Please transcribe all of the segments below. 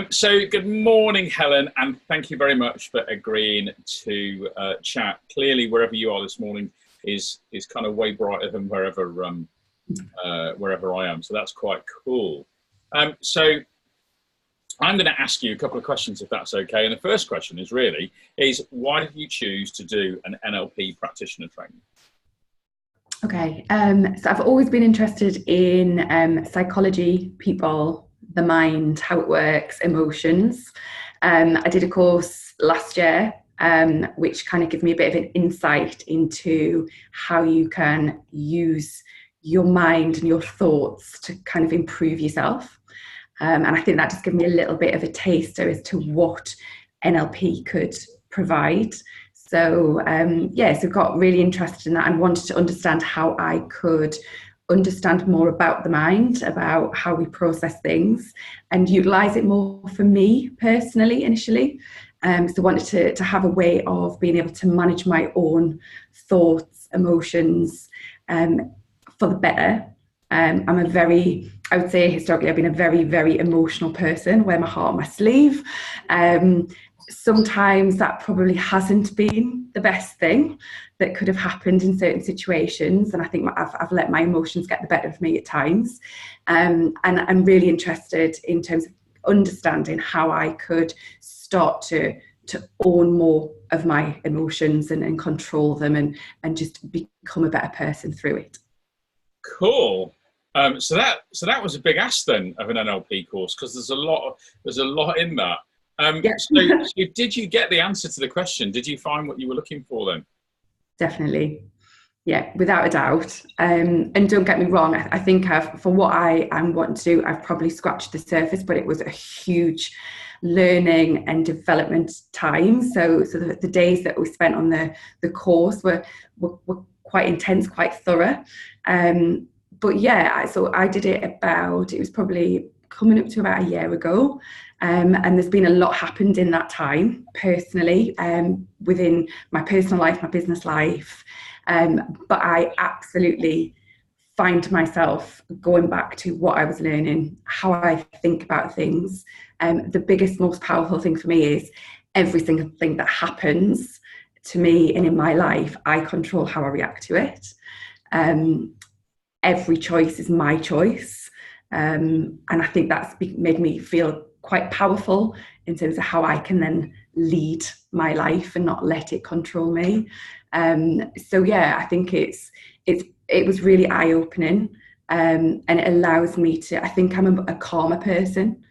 So good morning, Helen, and thank you very much for agreeing to chat. Clearly, wherever you are this morning is kind of way brighter than wherever I am. So that's quite cool. So I'm going to ask you a couple of questions, if that's okay. And the first question is why did you choose to do an NLP practitioner training? Okay, so I've always been interested in psychology, people, the mind, how it works, emotions. I did a course last year which kind of gives me a bit of an insight into how you can use your mind and your thoughts to kind of improve yourself. And I think that just gave me a little bit of a taster as to what NLP could provide. So so got really interested in that and wanted to understand how I could understand more about the mind, about how we process things, and utilize it more for me personally initially. So wanted to have a way of being able to manage my own thoughts, emotions for the better. I would say historically, I've been a very, very emotional person, wear my heart on my sleeve. Sometimes that probably hasn't been the best thing that could have happened in certain situations. And I think I've let my emotions get the better of me at times. And I'm really interested in terms of understanding how I could start to own more of my emotions and control them and just become a better person through it. Cool. So that was a big ask then of an NLP course, because there's a lot in that. So did you get the answer to the question? Did you find what you were looking for then? Definitely. Yeah, without a doubt. And don't get me wrong, I think for what I am wanting to do, I've probably scratched the surface, but it was a huge learning and development time. So the days that we spent on the course were quite intense, quite thorough. But yeah, so I did it it was probably coming up to about a year ago. And there's been a lot happened in that time personally, within my personal life, my business life. But I absolutely find myself going back to what I was learning, how I think about things. The biggest, most powerful thing for me is every single thing that happens to me and in my life, I control how I react to it. Every choice is my choice. And I think that's made me feel quite powerful in terms of how I can then lead my life and not let it control me. So yeah, I think it was really eye-opening, and it allows me to, I think I'm a calmer person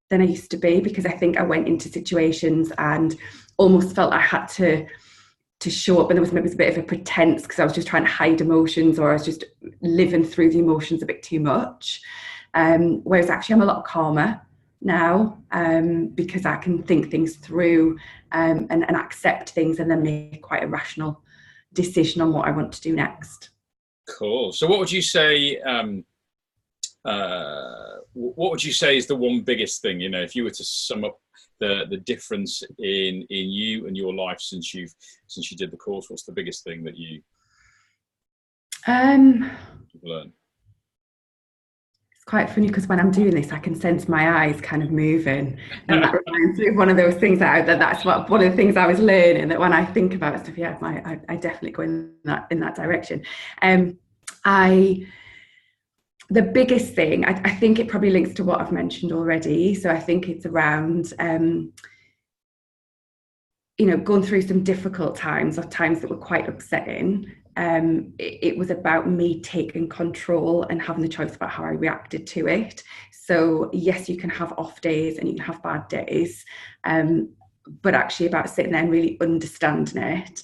than I used to be, because I think I went into situations and almost felt I had to show up, and there was maybe a bit of a pretense because I was just trying to hide emotions, or I was just living through the emotions a bit too much. Whereas actually I'm a lot calmer now, because I can think things through and accept things and then make quite a rational decision on what I want to do next. Cool. So what would you say is the one biggest thing, if you were to sum up the difference in you and your life since you did the course? What's the biggest thing that you've learned? Quite funny, because when I'm doing this, I can sense my eyes kind of moving, and that reminds me of one of those things that's one of the things I was learning, that when I think about stuff, yeah, I definitely go in that direction. The biggest thing, I think it probably links to what I've mentioned already. So I think it's around going through some difficult times, or times that were quite upsetting. It was about me taking control and having the choice about how I reacted to it. So yes, you can have off days and you can have bad days, but actually about sitting there and really understanding it.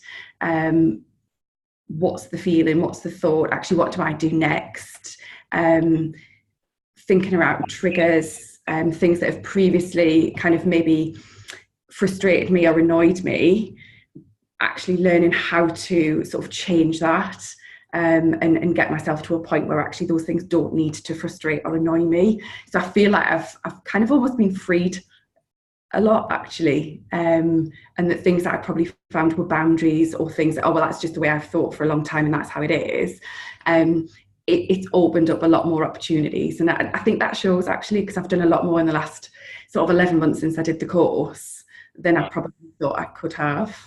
What's the feeling? What's the thought? Actually, what do I do next? Thinking around triggers, things that have previously kind of maybe frustrated me or annoyed me, actually learning how to sort of change that, and get myself to a point where actually those things don't need to frustrate or annoy me. So I feel like I've kind of almost been freed a lot, actually, and that things that I probably found were boundaries, or things that, oh well, that's just the way I've thought for a long time and that's how it is. It's opened up a lot more opportunities, and I think that shows, actually, because I've done a lot more in the last sort of 11 months since I did the course than I probably thought I could have.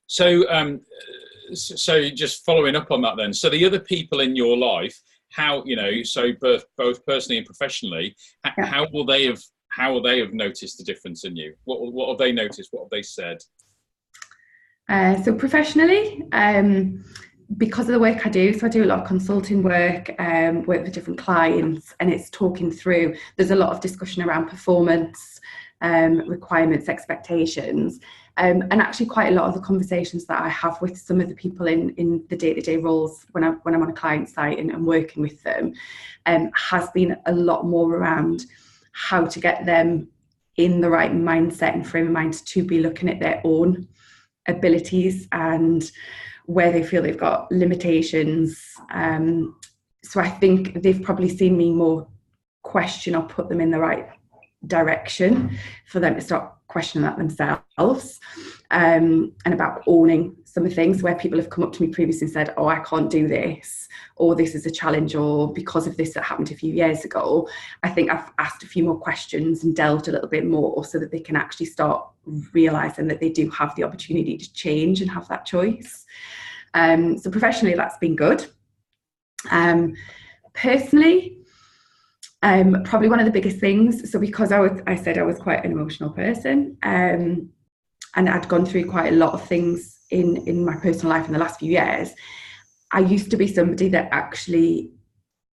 So, so just following up on that then, so the other people in your life, how, you know, so both personally and professionally, how will they have noticed the difference in you? What have they noticed? What have they said? So professionally, because of the work I do, so I do a lot of consulting work, work with different clients, and it's talking through, there's a lot of discussion around performance, requirements, expectations, and actually quite a lot of the conversations that I have with some of the people in the day-to-day roles when I'm on a client site and working with them, has been a lot more around how to get them in the right mindset and frame of mind to be looking at their own abilities and where they feel they've got limitations. So I think they've probably seen me more question or put them in the right direction for them to start questioning that themselves, and about owning some of the things where people have come up to me previously and said, oh, I can't do this, or this is a challenge, or because of this that happened a few years ago. I think I've asked a few more questions and delved a little bit more so that they can actually start realising that they do have the opportunity to change and have that choice. So professionally, that's been good. Personally, probably one of the biggest things, so because I said I was quite an emotional person, and I'd gone through quite a lot of things in my personal life in the last few years, I used to be somebody that actually,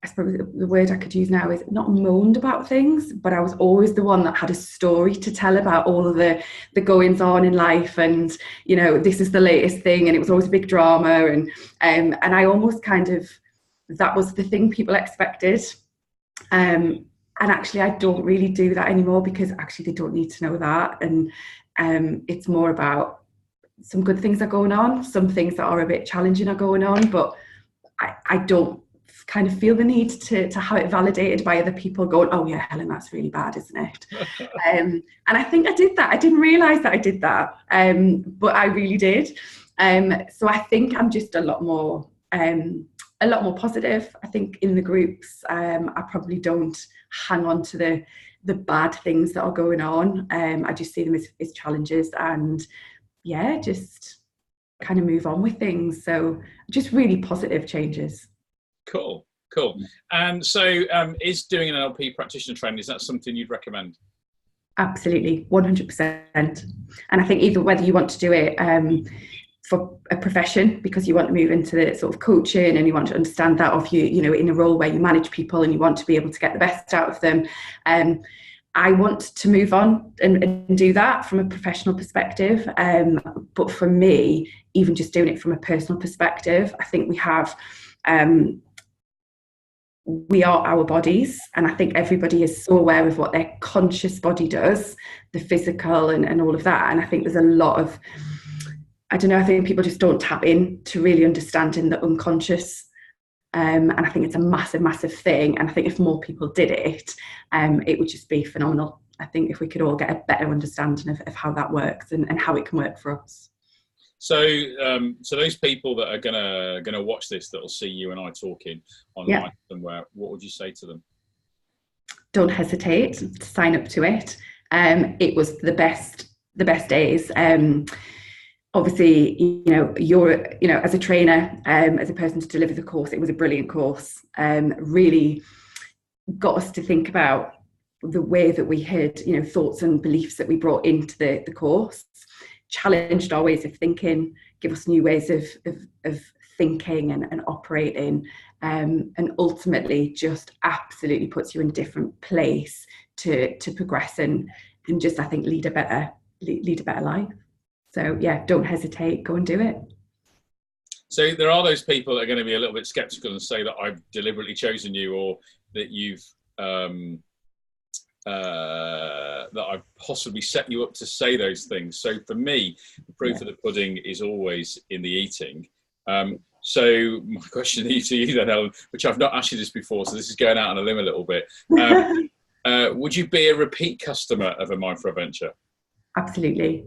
I suppose the word I could use now is not moaned about things, but I was always the one that had a story to tell about all of the goings on in life, and, you know, this is the latest thing, and it was always a big drama, and I almost kind of, that was the thing people expected. And actually I don't really do that anymore, because actually they don't need to know that, and it's more about some good things are going on, some things that are a bit challenging are going on, but I don't kind of feel the need to have it validated by other people going, oh yeah, Helen, that's really bad, isn't it? And I think I did that. I didn't realise that I did that, but I really did. So I think I'm just a lot more positive. I think in the groups, I probably don't hang on to the bad things that are going on. I just see them as challenges, and yeah, just kind of move on with things. So just really positive changes. Cool. And so is doing an NLP practitioner training, is that something you'd recommend? Absolutely, 100%. And I think either whether you want to do it for a profession because you want to move into the sort of coaching and you want to understand that, of you know, in a role where you manage people and you want to be able to get the best out of them. I want to move on and do that from a professional perspective. But for me, even just doing it from a personal perspective, I think we are our bodies, and I think everybody is so aware of what their conscious body does, the physical and all of that. And I think there's a lot of, I don't know, I think people just don't tap in to really understanding the unconscious. And I think it's a massive, massive thing. And I think if more people did it, it would just be phenomenal. I think if we could all get a better understanding of how that works and how it can work for us. So, so those people that are gonna watch this, that'll see you and I talking online somewhere, what would you say to them? Don't hesitate to sign up to it. It was the best days. Obviously, you know, as a trainer, as a person to deliver the course, it was a brilliant course. Really got us to think about the way that we had, you know, thoughts and beliefs that we brought into the course, challenged our ways of thinking, give us new ways of thinking and operating, and ultimately just absolutely puts you in a different place to progress and just, I think, lead a better life. So yeah, don't hesitate, go and do it. So there are those people that are going to be a little bit skeptical and say that I've deliberately chosen you, or that you've that I've possibly set you up to say those things. So for me, the proof of the pudding is always in the eating. So my question to you then, Helen, which I've not asked you this before, so this is going out on a limb a little bit. Would you be a repeat customer of a Mindful Adventure? Absolutely.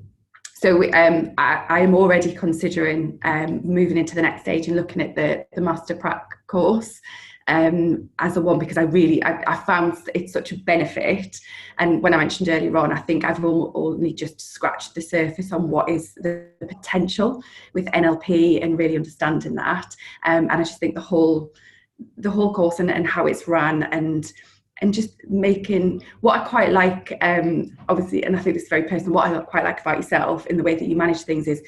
So I am already considering moving into the next stage and looking at the Master Prac course. as a one, because I found it's such a benefit. And when I mentioned earlier on, I think I've only just scratched the surface on what is the potential with NLP and really understanding that. And I just think the whole course and how it's run and just making what I quite like, obviously, and I think this is very personal, what I quite like about yourself in the way that you manage things is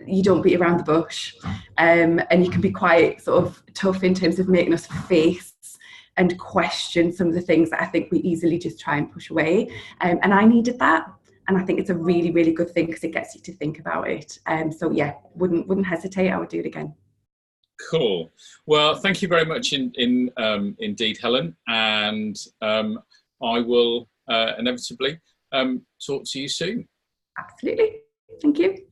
you don't beat around the bush, and you can be quite sort of tough in terms of making us face and question some of the things that I think we easily just try and push away. And I needed that. And I think it's a really, really good thing because it gets you to think about it. So yeah, wouldn't hesitate. I would do it again. Cool. Well, thank you very much indeed, Helen. And I will inevitably talk to you soon. Absolutely. Thank you.